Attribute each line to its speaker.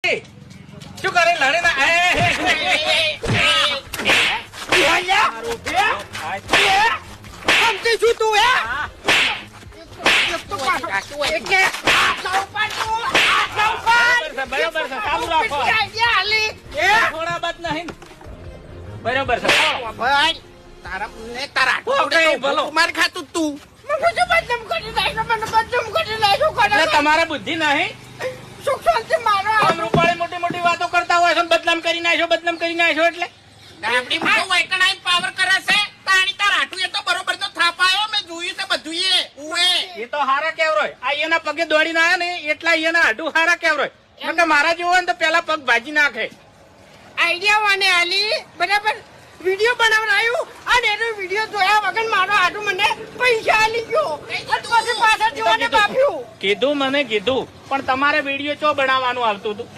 Speaker 1: શું કરે લડે ના
Speaker 2: સમજી છું તું હે
Speaker 1: બરોબર છે ચાલુ રાખો થોડા બાદ નહીં બરોબર છે
Speaker 2: મારે ખાતું તું
Speaker 1: તમારે બુદ્ધિ નહીં રૂપાળી મોટી મોટી વાતો કરતા હોય છે બદનામ કરી નાખ્યો એટલે
Speaker 2: પાવર કરે છે તાણી તાર હાટું એ તો બરોબર તો થાપાયો મેં જોયું છે બધું
Speaker 1: એ તો હારા કેવરોય આ એના પગે દોડીને આવ્યા ને એટલા એના હાડું હારા કેવરોય કે મારા જેવો હોય ને તો પેલા પગ ભાજી નાખે
Speaker 2: આઈડિયા વાને આલી બરાબર વિડિયો બનાવરાયું અને એનો વિડિયો જોયા વગર મારો હાટું મને પૈસા આલી ગયો પછી પાછળ જોવાને બાપ્યું
Speaker 1: કીધું પણ તમારે વિડીયો ચો બનાવવાનું આવતું હતું